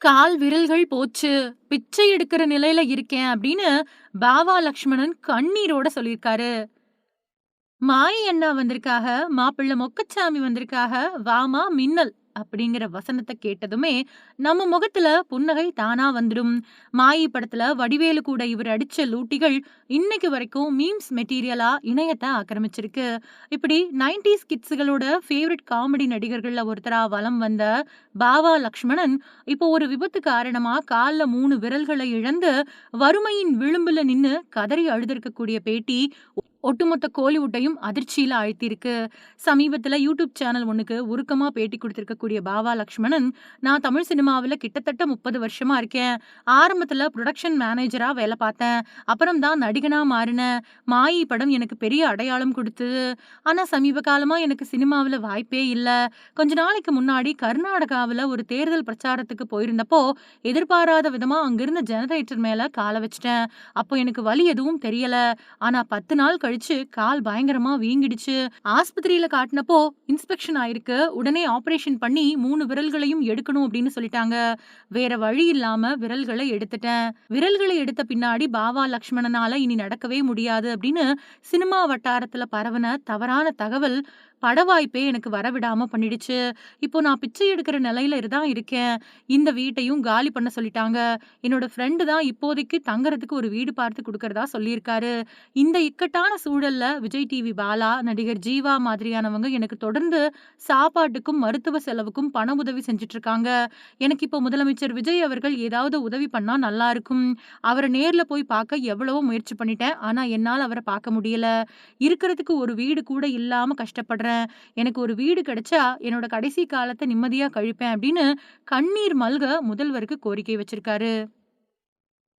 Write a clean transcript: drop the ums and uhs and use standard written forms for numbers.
கால் விரல்கள் போச்சு. பிச்சை எடுக்கிற நிலையில இருக்கேன் அப்படின்னு பாவா லக்ஷ்மணன் கண்ணீரோட சொல்லியிருக்காரு. மாயி அண்ணா வந்திருக்காக, மாப்பிள்ளை மொக்கச்சாமி வந்திருக்காக, வாமா மின்னல் அப்படிங்கிற வசனத்த கேட்டதுமே, நம்ம முகத்துல புன்னகை தானா வந்துடும். மாயி படத்துல வடிவேலு கூட இவர் அடிச்ச லூட்டிகள் இன்னைக்கு வரைக்கும் மீம்ஸ் மெட்டீரியலா இணையத்த ஆக்கிரமிச்சிருக்கு. இப்படி 90ஸ் கிட்ஸுகளோட ஃபேவரைட் காமெடி நடிகர்கள்ல ஒருத்தரா வலம் வந்த பாவா லக்ஷ்மணன், இப்போ ஒரு விபத்து காரணமா கால்ல 3 விரல்களை இழந்து வறுமையின் விளிம்புல நின்னு கதறி அழுதிருக்கக்கூடிய பேட்டி ஒட்டுமொத்த கோலிவுட்டையும் அதிர்ச்சியில ஆழ்த்தியிருக்கு. சமீபத்தில யூடியூப் சேனல் ஒண்ணுக்கு உருக்கமா பேட்டி குடுத்திருக்கக்கூடிய பாவா லக்ஷ்மணன், "நான் தமிழ் சினிமாவில கிட்டத்தட்ட 30 வருஷமா இருக்கேன். ஆரம்பத்தில புரொடக்ஷன் மேனேஜரா வேல பார்த்தேன். அப்புறம் தான் நடிகனா மாறினேன். மாயி படம் எனக்கு பெரிய அடையாளம் குடுத்தது. ஆனா சமீப காலமா எனக்கு சினிமாவில வாய்ப்பே இல்ல. கொஞ்ச நாளைக்கு முன்னாடி கர்நாடகாவில ஒரு தேர்தல் பிரச்சாரத்துக்கு போயிருந்தப்போ, எதிர்பாராத விதமா அங்கிருந்த ஜெனரேட்டர் மேல கால வச்சுட்டேன். அப்போ எனக்கு வலி எதுவும் தெரியல. ஆனா 10 நாள் கழிச்சு கால் பயங்கரமா வீங்கிடுச்சு. ஆஸ்பத்திரியில காட்டுனப்போ இன்ஸ்பெக்ஷன் ஆயிருக்கு. உடனே ஆபரேஷன் பண்ணி 3 விரல்களையும் எடுக்கணும் அப்படின்னு சொல்லிட்டாங்க. வேற வழி இல்லாம விரல்கள எடுத்துட்டேன். விரல்கள எடுத்த பின்னாடி பாவா லக்ஷ்மணனால இனி நடக்கவே முடியாது அப்படின்னு சினிமா வட்டாரத்துல பரவன தவறான தகவல் பட வாய்ப்பே எனக்கு வரவிடாம பண்ணிடுச்சு. இப்போ நான் பிச்சை எடுக்கிற நிலையில தான் இருக்கேன். இந்த வீட்டையும் காலி பண்ண சொல்லிட்டாங்க. என்னோட ஃப்ரெண்டு தான் இப்போதைக்கு தங்கறதுக்கு ஒரு வீடு பார்த்து குடுக்கறதா சொல்லியிருக்காரு. இந்த இக்கட்டான சூழல்ல விஜய் டிவி பாலா, நடிகர் ஜீவா மாதிரியானவங்க எனக்கு தொடர்ந்து சாப்பாட்டுக்கும், மருத்துவ செலவுக்கும் பண உதவி செஞ்சுட்டு இருக்காங்க. எனக்கு இப்போ முதலமைச்சர் விஜய் அவர்கள் ஏதாவது உதவி பண்ணா நல்லா இருக்கும். அவர நேர்ல போய் பார்க்க எவ்வளவோ முயற்சி பண்ணிட்டேன். ஆனா என்னால அவர பார்க்க முடியல. இருக்கிறதுக்கு ஒரு வீடு கூட இல்லாம கஷ்டப்படுறேன். எனக்கு ஒரு வீடு கிடைச்சா என்னோட கடைசி காலத்த நிம்மதியா கழிப்பேன் அப்படின்னு கண்ணீர் மல்க முதல்வருக்கு கோரிக்கை வச்சிருக்காரு.